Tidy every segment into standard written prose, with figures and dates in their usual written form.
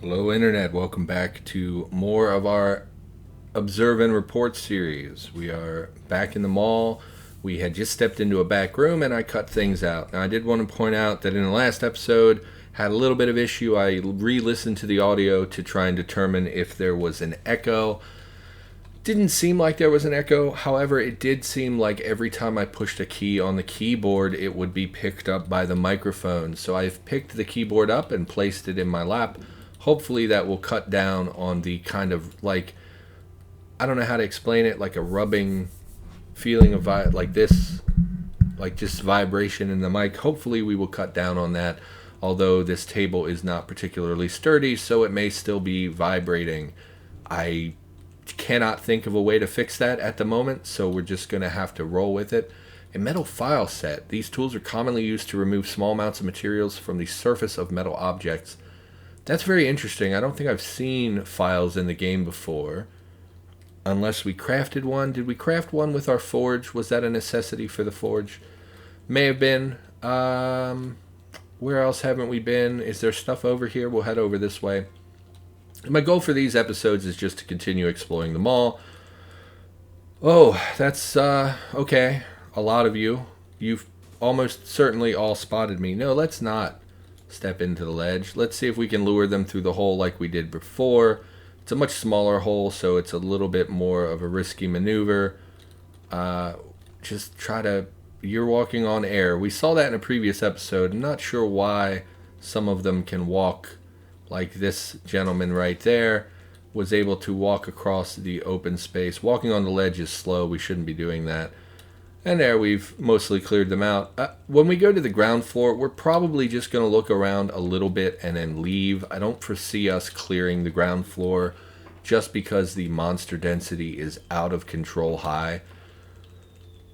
Hello Internet, welcome back to more of our Observe and Report series. We are back in the mall. We had just stepped into a back room and I cut things out. Now I did want to point out that in the last episode had a little bit of issue. I re-listened to the audio to try and determine if there was an echo. Didn't seem like there was an echo. However, it did seem like every time I pushed a key on the keyboard, it would be picked up by the microphone. So I've picked the keyboard up and placed it in my lap. Hopefully that will cut down on the kind of like, I don't know how to explain it, like a rubbing feeling of like this, like just vibration in the mic. Hopefully we will cut down on that, although this table is not particularly sturdy, so it may still be vibrating. I cannot think of a way to fix that at the moment, so we're just going to have to roll with it. A metal file set. These tools are commonly used to remove small amounts of materials from the surface of metal objects. That's very interesting. I don't think I've seen files in the game before. Unless we crafted one. Did we craft one with our forge? Was that a necessity for the forge? May have been. Where else haven't we been? Is there stuff over here? We'll head over this way. My goal for these episodes is just to continue exploring the mall. Oh, that's okay. A lot of you. You've almost certainly all spotted me. No, let's not step into the ledge. Let's see if we can lure them through the hole like we did before. It's a much smaller hole, so it's a little bit more of a risky maneuver. Just try to... You're walking on air. We saw that in a previous episode. I'm not sure why some of them can walk like this gentleman right there was able to walk across the open space. Walking on the ledge is slow. We shouldn't be doing that. And there, we've mostly cleared them out. When we go to the ground floor, we're probably just going to look around a little bit and then leave. I don't foresee us clearing the ground floor just because the monster density is out of control high.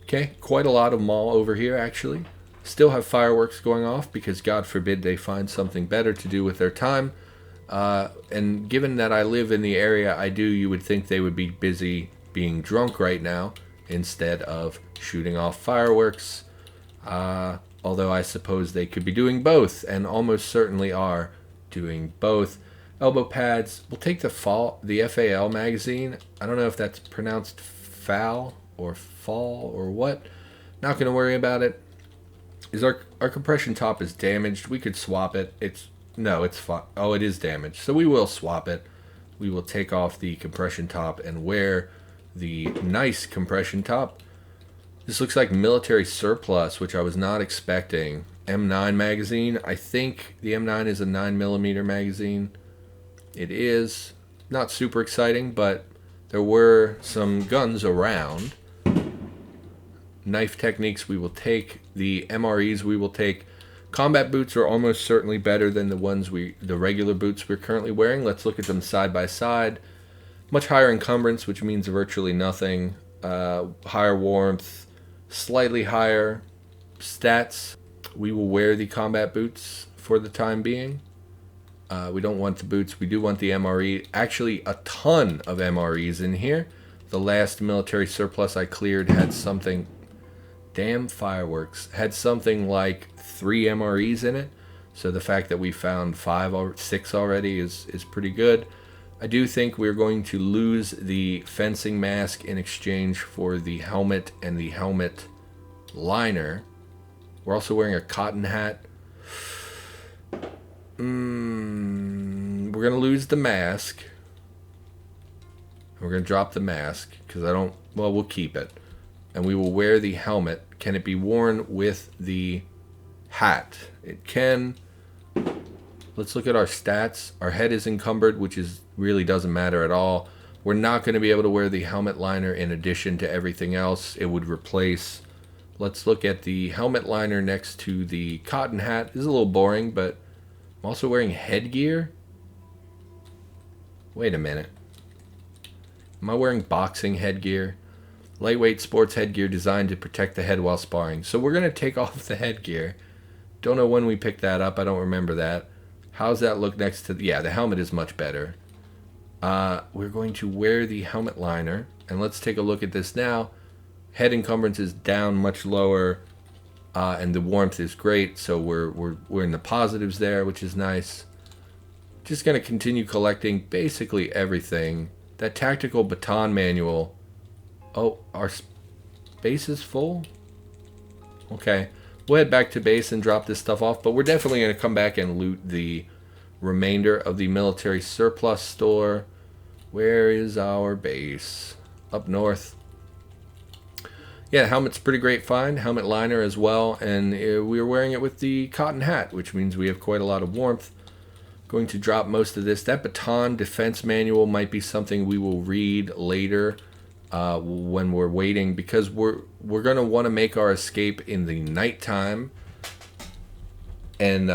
Okay, quite a lot of mall over here, actually. Still have fireworks going off because God forbid they find something better to do with their time. And given that I live in the area I do, you would think they would be busy being drunk right now instead of shooting off fireworks, although I suppose they could be doing both, and almost certainly are doing both. Elbow pads. We'll take the FAL magazine. I don't know if that's pronounced FAL or fall or what. Not going to worry about it. Is our compression top is damaged? We could swap it. It's fine. Oh, it is damaged, so we will swap it. We will take off the compression top and wear the nice compression top. This looks like military surplus, which I was not expecting. M9 magazine. I think the M9 is a 9mm magazine. It is. Not super exciting, but there were some guns around. Knife techniques we will take. The MREs we will take. Combat boots are almost certainly better than the regular boots we're currently wearing. Let's look at them side by side. Much higher encumbrance, which means virtually nothing. Higher warmth. Slightly higher stats. We will wear the combat boots for the time being. We don't want the boots. We do want the MRE. Actually, a ton of MREs in here. The last military surplus I cleared had something... Damn fireworks. Had something like 3 MREs in it. So the fact that we found 5 or 6 already is pretty good. I do think we're going to lose the fencing mask in exchange for the helmet and the helmet liner. We're also wearing a cotton hat. We're going to lose the mask. We're going to drop the mask because we'll keep it. And we will wear the helmet. Can it be worn with the hat? It can. Let's look at our stats. Our head is encumbered, which really doesn't matter at all. We're not going to be able to wear the helmet liner in addition to everything else. It would replace. Let's look at the helmet liner next to the cotton hat. This is a little boring, but I'm also wearing headgear. Wait a minute. Am I wearing boxing headgear? Lightweight sports headgear designed to protect the head while sparring. So we're going to take off the headgear. Don't know when we picked that up. I don't remember that. How's that look next to... Yeah, the helmet is much better. We're going to wear the helmet liner. And let's take a look at this now. Head encumbrance is down much lower. And the warmth is great. So we're in the positives there, which is nice. Just going to continue collecting basically everything. That tactical baton manual. Oh, our base is full? Okay. We'll head back to base and drop this stuff off, but we're definitely going to come back and loot the remainder of the military surplus store. Where is our base? Up north. Yeah, helmet's pretty great find. Helmet liner as well, and we were wearing it with the cotton hat, which means we have quite a lot of warmth. Going to drop most of this. That baton defense manual might be something we will read later when we're waiting, because we're going to want to make our escape in the nighttime, and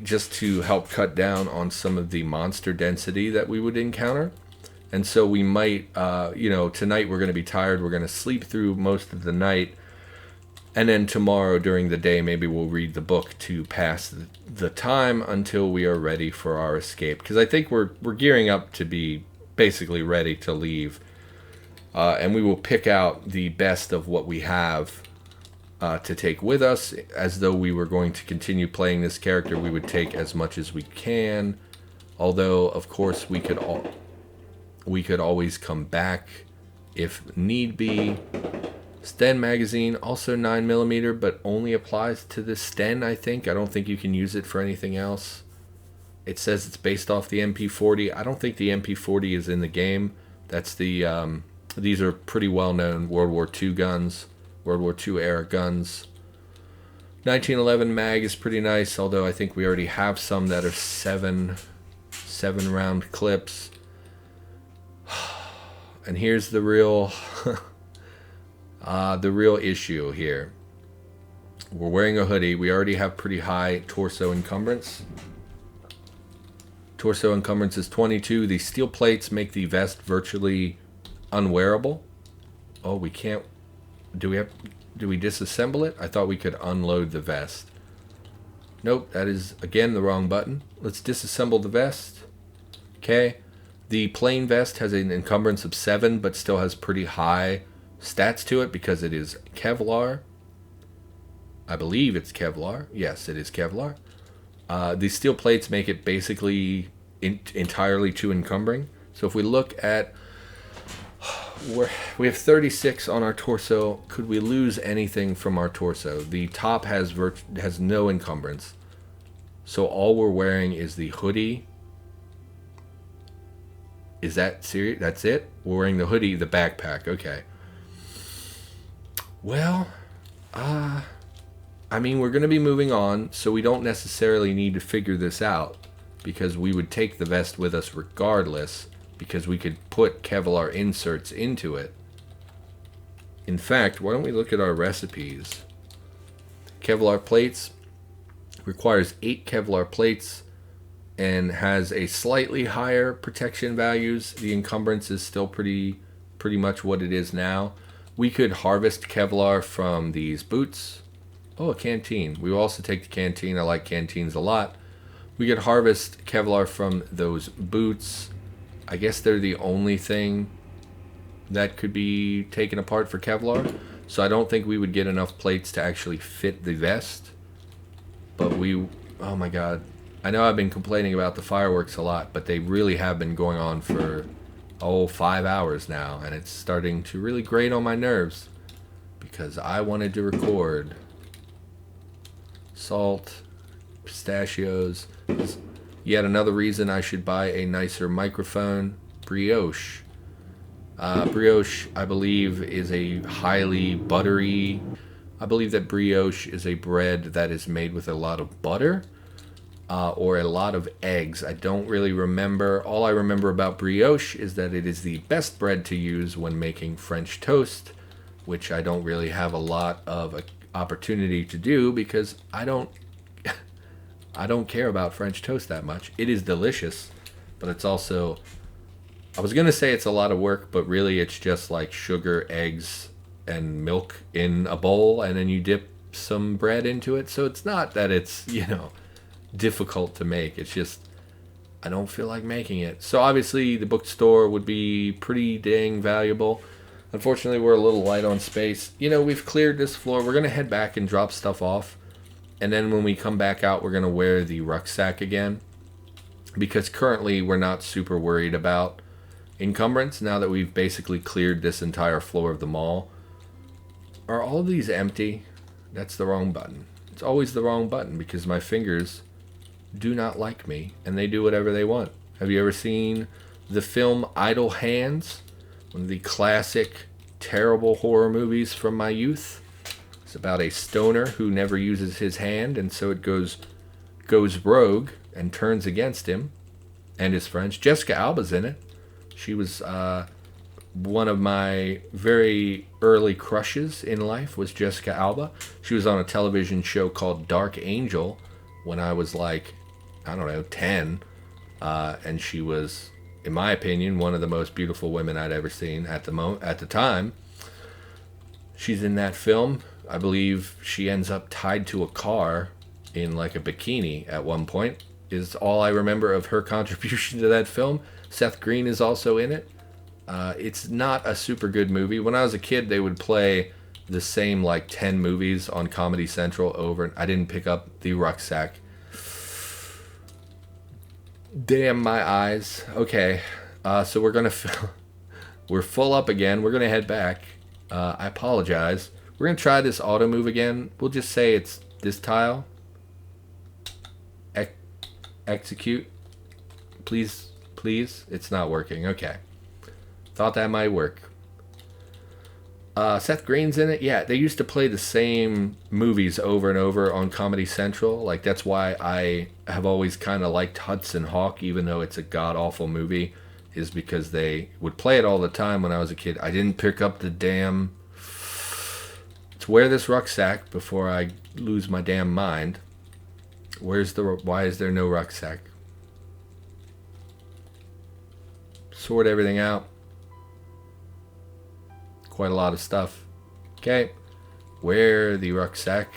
just to help cut down on some of the monster density that we would encounter. And so we might, tonight we're going to be tired. We're going to sleep through most of the night. And then tomorrow during the day, maybe we'll read the book to pass the time until we are ready for our escape. Because I think we're gearing up to be basically ready to leave. And we will pick out the best of what we have to take with us. As though we were going to continue playing this character, we would take as much as we can. Although, of course, we could always come back if need be. Sten magazine, also 9mm, but only applies to the Sten, I think. I don't think you can use it for anything else. It says it's based off the MP40. I don't think the MP40 is in the game. That's the, these are pretty well-known World War II guns, World War II era guns. 1911 mag is pretty nice, although I think we already have some that are seven round clips. And here's the real issue here. We're wearing a hoodie. We already have pretty high torso encumbrance. Torso encumbrance is 22. The steel plates make the vest virtually unwearable. Oh, we can't. Do we disassemble it? I thought we could unload the vest. Nope, that is again the wrong button. Let's disassemble the vest. Okay. The plain vest has an encumbrance of 7, but still has pretty high stats to it because it is Kevlar. I believe it's Kevlar. Yes, it is Kevlar. The steel plates make it basically entirely too encumbering. So if we look at, we have 36 on our torso. Could we lose anything from our torso? The top has no encumbrance. So all we're wearing is the hoodie. Is that serious? That's it? We're wearing the hoodie, the backpack. Okay. Well, I mean, we're going to be moving on, so we don't necessarily need to figure this out, because we would take the vest with us regardless, because we could put Kevlar inserts into it. In fact, why don't we look at our recipes? Kevlar plates requires 8 Kevlar plates and has a slightly higher protection values. The encumbrance is still pretty much what it is now. We could harvest Kevlar from these boots. Oh, a canteen. We will also take the canteen. I like canteens a lot. We could harvest Kevlar from those boots. I guess they're the only thing that could be taken apart for Kevlar. So I don't think we would get enough plates to actually fit the vest. But oh my god. I know I've been complaining about the fireworks a lot, but they really have been going on for, 5 hours now, and it's starting to really grate on my nerves, because I wanted to record. Salt, pistachios, yet another reason I should buy a nicer microphone. Brioche. Brioche, I believe, is a highly buttery, I believe that brioche is a bread that is made with a lot of butter. Or a lot of eggs. I don't really remember. All I remember about brioche is that it is the best bread to use when making French toast, which I don't really have a lot of opportunity to do because I don't care about French toast that much. It is delicious, but it's also, I was going to say it's a lot of work, but really it's just like sugar, eggs, and milk in a bowl, and then you dip some bread into it. So it's not that it's, difficult to make. It's just I don't feel like making it. So obviously the bookstore would be pretty dang valuable. Unfortunately, we're a little light on space. We've cleared this floor. We're going to head back and drop stuff off. And then when we come back out, we're going to wear the rucksack again. because currently we're not super worried about encumbrance now that we've basically cleared this entire floor of the mall. Are all of these empty? That's the wrong button. It's always the wrong button because my fingers do not like me and they do whatever they want. Have you ever seen the film Idle Hands? One of the classic terrible horror movies from my youth. It's about a stoner who never uses his hand, and so it goes rogue and turns against him and his friends. Jessica Alba's in it. She was one of my very early crushes in life was Jessica Alba. She was on a television show called Dark Angel when I was like, I don't know, 10. And she was, in my opinion, one of the most beautiful women I'd ever seen at the time. She's in that film. I believe she ends up tied to a car in like a bikini at one point, is all I remember of her contribution to that film. Seth Green is also in it. It's not a super good movie. When I was a kid, they would play the same like 10 movies on Comedy Central over. I didn't pick up The Rucksack. Damn my eyes. Okay, so we're full up again. We're gonna head back. I apologize. We're gonna try this auto move again. We'll just say it's this tile. Execute. Please. It's not working. Okay. Thought that might work. Seth Green's in it. Yeah, they used to play the same movies over and over on Comedy Central. Like, that's why I have always kind of liked Hudson Hawk, even though it's a god-awful movie, is because they would play it all the time when I was a kid. I didn't pick up the damn... Let's wear this rucksack before I lose my damn mind. Why is there no rucksack? Sort everything out. Quite a lot of stuff. Okay. Wear the rucksack.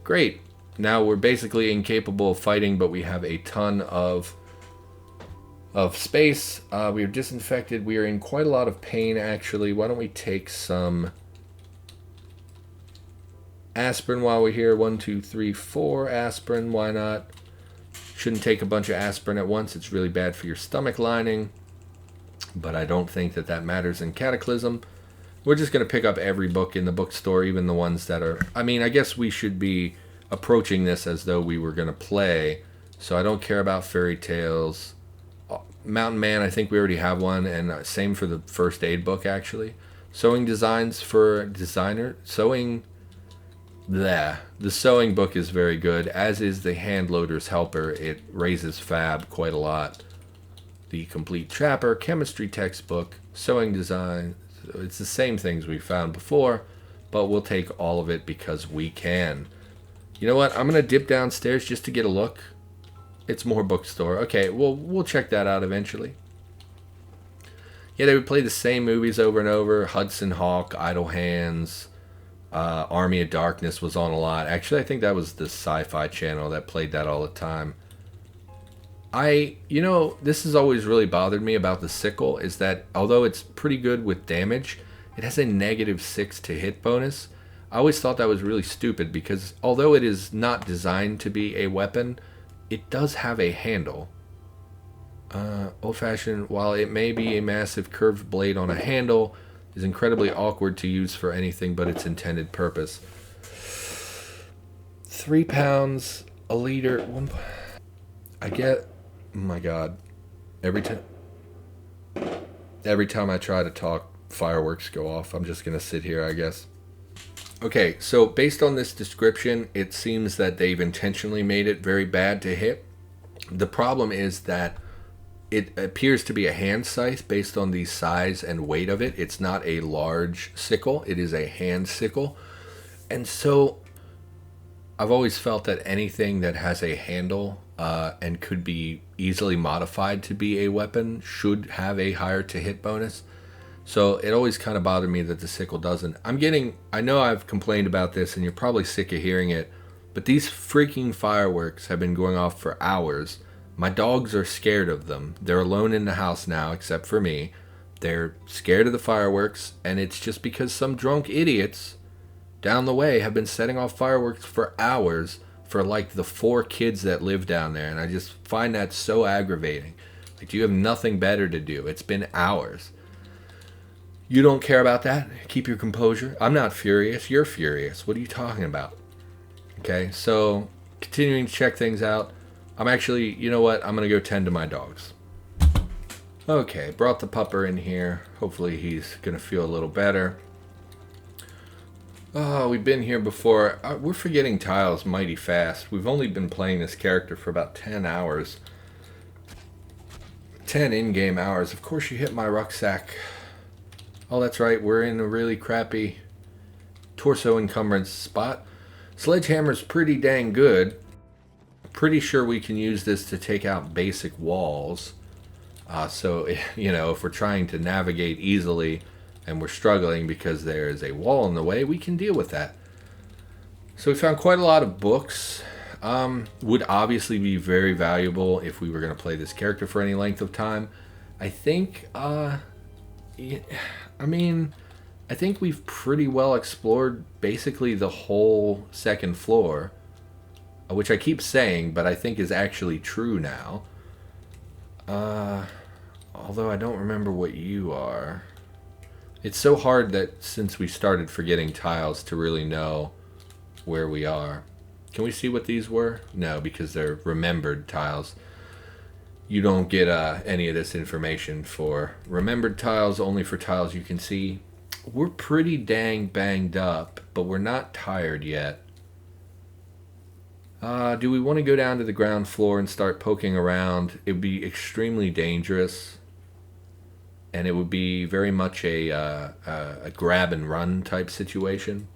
Great. Now we're basically incapable of fighting, but we have a ton of space. We are disinfected. We are in quite a lot of pain, actually. Why don't we take some aspirin while we're here? 1, 2, 3, 4 aspirin. Why not? Shouldn't take a bunch of aspirin at once. It's really bad for your stomach lining. But I don't think that matters in Cataclysm. We're just going to pick up every book in the bookstore, even the ones that are... I mean, I guess we should be approaching this as though we were going to play. So I don't care about fairy tales. Mountain Man, I think we already have one. And same for the first aid book, actually. Sewing designs for designer. The sewing book is very good, as is the Hand Loader's Helper. It raises fab quite a lot. The Complete Trapper, chemistry textbook, sewing design. It's the same things we found before, but we'll take all of it because we can. You know what? I'm going to dip downstairs just to get a look. It's more bookstore. Okay, we'll check that out eventually. Yeah, they would play the same movies over and over. Hudson Hawk, Idle Hands, Army of Darkness was on a lot. Actually, I think that was the Sci-Fi Channel that played that all the time. This has always really bothered me about the sickle, is that although it's pretty good with damage, it has a -6 to hit bonus. I always thought that was really stupid because although it is not designed to be a weapon, it does have a handle. Old-fashioned, while it may be a massive curved blade on a handle, is incredibly awkward to use for anything but its intended purpose. 3 pounds, a liter, I get... Oh my god. Every time I try to talk, fireworks go off. I'm just going to sit here, I guess. Okay, so based on this description, it seems that they've intentionally made it very bad to hit. The problem is that it appears to be a hand scythe based on the size and weight of it. It's not a large sickle. It is a hand sickle. And so I've always felt that anything that has a handle and could be easily modified to be a weapon should have a higher to hit bonus. So it always kind of bothered me that the sickle doesn't. I know I've complained about this and you're probably sick of hearing it, but these freaking fireworks have been going off for hours. My dogs are scared of them. They're alone in the house now, except for me. They're scared of the fireworks, and it's just because some drunk idiots down the way have been setting off fireworks for hours for like the 4 kids that live down there, and I just find that so aggravating. Like, you have nothing better to do. It's been hours. You don't care about that? Keep your composure. I'm not furious. You're furious. What are you talking about? Okay, so continuing to check things out. I'm actually, you know what? I'm going to go tend to my dogs. Okay, brought the pupper in here. Hopefully he's going to feel a little better. Oh, we've been here before. We're forgetting tiles mighty fast. We've only been playing this character for about 10 hours. 10 in-game hours. Of course you hit my rucksack. Oh, that's right. We're in a really crappy torso encumbrance spot. Sledgehammer's pretty dang good. Pretty sure we can use this to take out basic walls. So, you know, if we're trying to navigate easily and we're struggling because there is a wall in the way, we can deal with that. So we found quite a lot of books. Would obviously be very valuable if we were going to play this character for any length of time. I think, I think we've pretty well explored basically the whole second floor, which I keep saying, but I think is actually true now. Although I don't remember what you are. It's so hard that since we started forgetting tiles to really know where we are. Can we see what these were? No, because they're remembered tiles. You don't get any of this information for remembered tiles, only for tiles you can see. We're pretty dang banged up, but we're not tired yet. Do we want to go down to the ground floor and start poking around? It would be extremely dangerous. And it would be very much a grab and run type situation.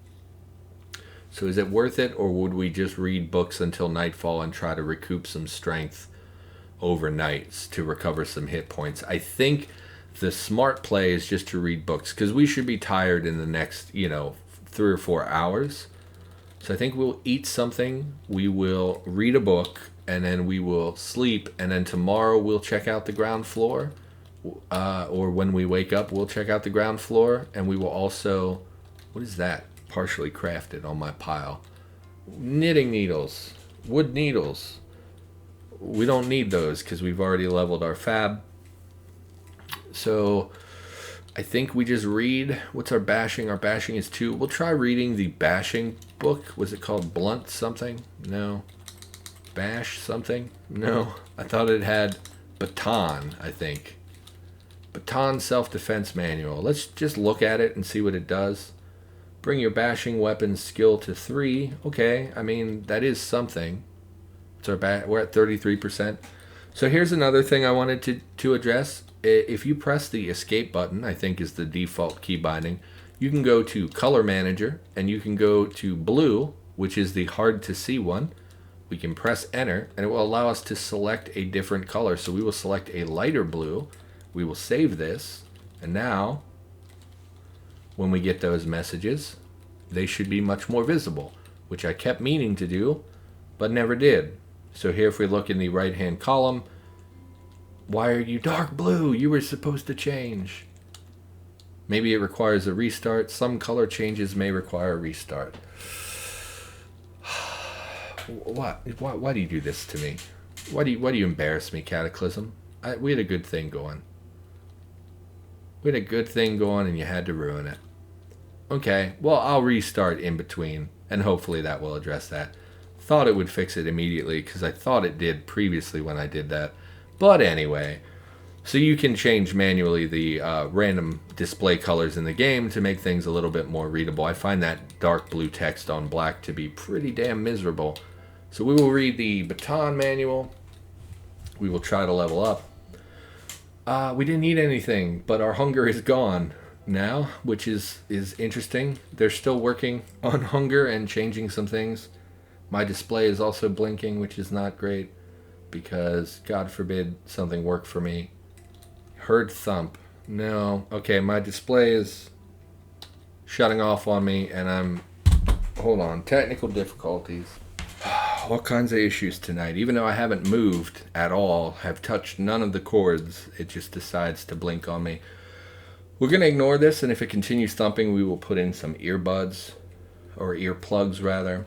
So is it worth it, or would we just read books until nightfall and try to recoup some strength overnight to recover some hit points? I think the smart play is just to read books, because we should be tired in the next, 3 or 4 hours. So I think we'll eat something, we will read a book, and then we will sleep, and then tomorrow we'll check out the ground floor. Or when we wake up, we'll check out the ground floor, and we will also... What is that? Partially crafted on my pile. Knitting needles. Wood needles. We don't need those because we've already leveled our fab. So I think we just read. What's our bashing? Our bashing is 2. We'll try reading the bashing book. Was it called Blunt something? No. Bash something? No. I thought it had baton, I think. Baton Self-Defense Manual. Let's just look at it and see what it does. Bring your bashing weapon skill to 3. Okay, I mean, that is something. It's our we're at 33%. So here's another thing I wanted to address. If you press the escape button, I think is the default key binding, you can go to Color Manager, and you can go to Blue, which is the hard to see one. We can press Enter, and it will allow us to select a different color. So we will select a lighter blue. We will save this, and now when we get those messages, they should be much more visible, which I kept meaning to do, but never did. So here, if we look in the right-hand column, why are you dark blue? You were supposed to change. Maybe it requires a restart. Some color changes may require a restart. What? Why do you do this to me? Why do you embarrass me, Cataclysm? We had a good thing going. We had a good thing going, and you had to ruin it. Okay, well, I'll restart in between, and hopefully that will address that. Thought it would fix it immediately, because I thought it did previously when I did that. But anyway, so you can change manually the random display colors in the game to make things a little bit more readable. I find that dark blue text on black to be pretty damn miserable. So we will read the baton manual. We will try to level up. We didn't eat anything, but our hunger is gone now, which is interesting. They're still working on hunger and changing some things. My display is also blinking, which is not great, because God forbid something work for me. Heard thump. No. Okay, my display is shutting off on me, and hold on, technical difficulties. All kinds of issues tonight. Even though I haven't moved at all, have touched none of the cords, it just decides to blink on me. We're going to ignore this, and if it continues thumping, we will put in some earbuds, or earplugs rather.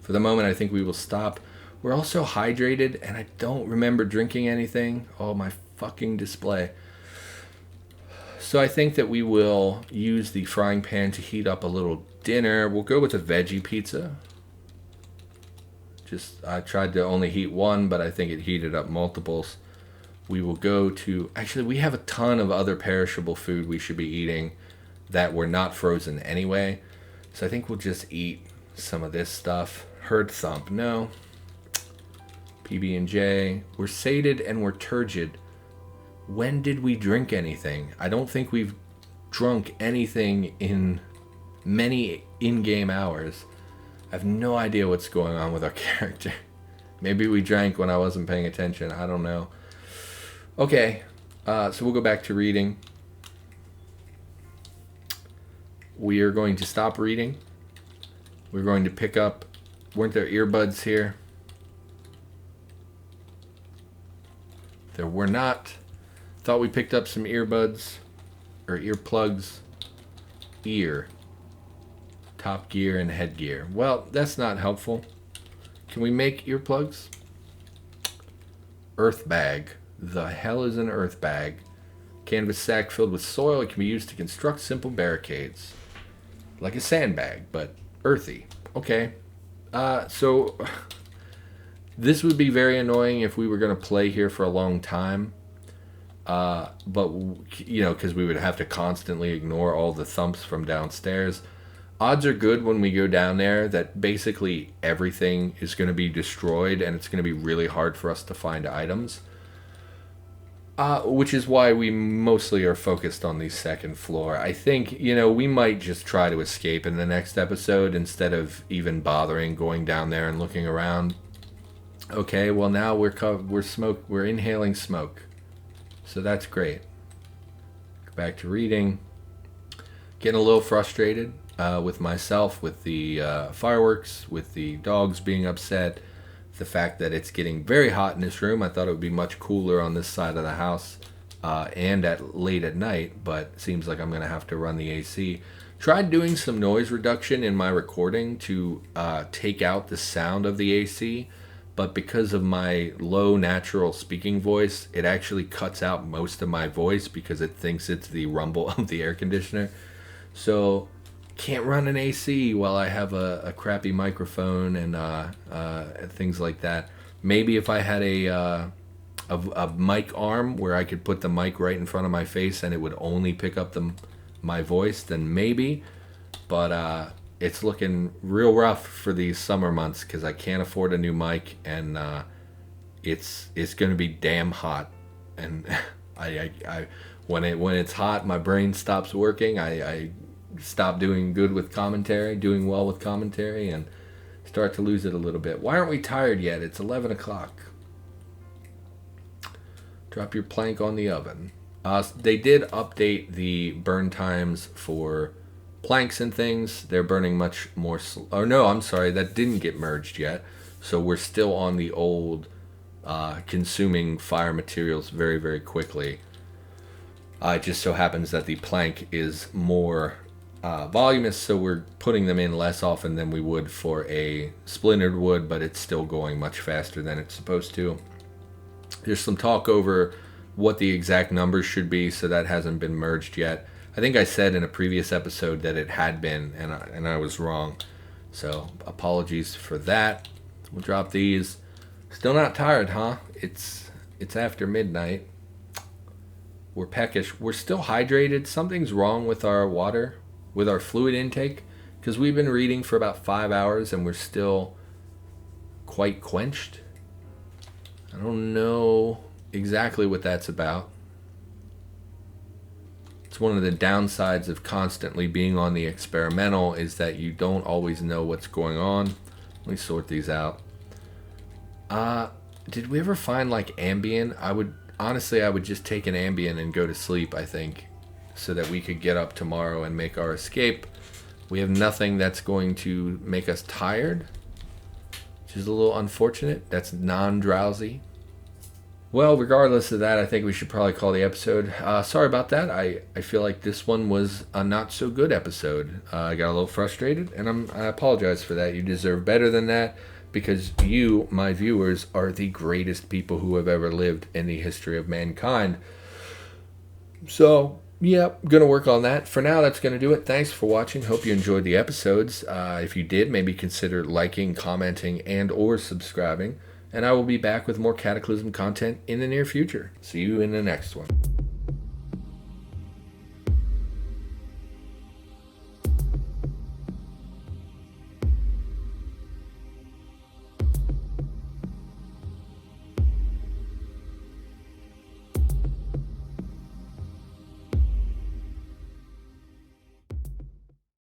For the moment, I think we will stop. We're also hydrated, and I don't remember drinking anything. Oh, my fucking display. So I think that we will use the frying pan to heat up a little dinner. We'll go with a veggie pizza. I tried to only heat one, but I think it heated up multiples. We will go to... Actually, we have a ton of other perishable food we should be eating that were not frozen anyway. So I think we'll just eat some of this stuff. Herd thump, no. PB&J. We're sated and we're turgid. When did we drink anything? I don't think we've drunk anything in many in-game hours. I have no idea what's going on with our character. Maybe we drank when I wasn't paying attention. I don't know. Okay, so we'll go back to reading. We are going to stop reading. We're going to pick up... Weren't there earbuds here? There were not. Thought we picked up some earbuds. Or earplugs. Ear. Top gear and headgear. Well, that's not helpful. Can we make earplugs? Earth bag. The hell is an earth bag? Canvas sack filled with soil. It can be used to construct simple barricades. Like a sandbag, but earthy. Okay. So this would be very annoying if we were going to play here for a long time. But, you know, because we would have to constantly ignore all the thumps from downstairs. Odds are good when we go down there that basically everything is going to be destroyed and it's going to be really hard for us to find items. Which is why we mostly are focused on the second floor. I think, you know, we might just try to escape in the next episode instead of even bothering going down there and looking around. Okay, well now we're inhaling smoke. So that's great. Go back to reading. Getting a little frustrated with myself, with the fireworks, with the dogs being upset. The fact that it's getting very hot in this room. I thought it would be much cooler on this side of the house and late at night, but it seems like I'm going to have to run the AC. Tried doing some noise reduction in my recording to take out the sound of the AC, but because of my low natural speaking voice, it actually cuts out most of my voice because it thinks it's the rumble of the air conditioner. So can't run an AC while I have a crappy microphone and things like that. Maybe if I had a mic arm where I could put the mic right in front of my face and it would only pick up my voice, then maybe. But it's looking real rough for these summer months because I can't afford a new mic and it's going to be damn hot. And when it's hot, my brain stops working. I stop doing well with commentary, and start to lose it a little bit. Why aren't we tired yet? It's 11 o'clock. Drop your plank on the oven. They did update the burn times for planks and things. They're burning much more oh no, I'm sorry, that didn't get merged yet. So we're still on the old consuming fire materials very, very quickly. It just so happens that the plank is more voluminous, so we're putting them in less often than we would for a splintered wood, but it's still going much faster than it's supposed to. There's some talk over what the exact numbers should be, so that hasn't been merged yet. I think I said in a previous episode that it had been, and I was wrong. So apologies for that. We'll drop these. Still not tired, huh? It's after midnight. We're peckish. We're still hydrated. Something's wrong with our water, with our fluid intake, because we've been reading for about 5 hours and we're still quite quenched. I don't know exactly what that's about. It's one of the downsides of constantly being on the experimental is that you don't always know what's going on. Let me sort these out. Did we ever find like Ambien? I would just take an Ambien and go to sleep, I think, so that we could get up tomorrow and make our escape. We have nothing that's going to make us tired, which is a little unfortunate. That's non-drowsy. Well, regardless of that, I think we should probably call the episode. Sorry about that. I feel like this one was a not so good episode. I got a little frustrated, and I apologize for that. You deserve better than that, because you, my viewers, are the greatest people who have ever lived in the history of mankind. So, yeah, gonna work on that. For now, that's gonna do it. Thanks for watching. Hope you enjoyed the episodes. If you did, maybe consider liking, commenting, and or subscribing. And I will be back with more Cataclysm content in the near future. See you in the next one.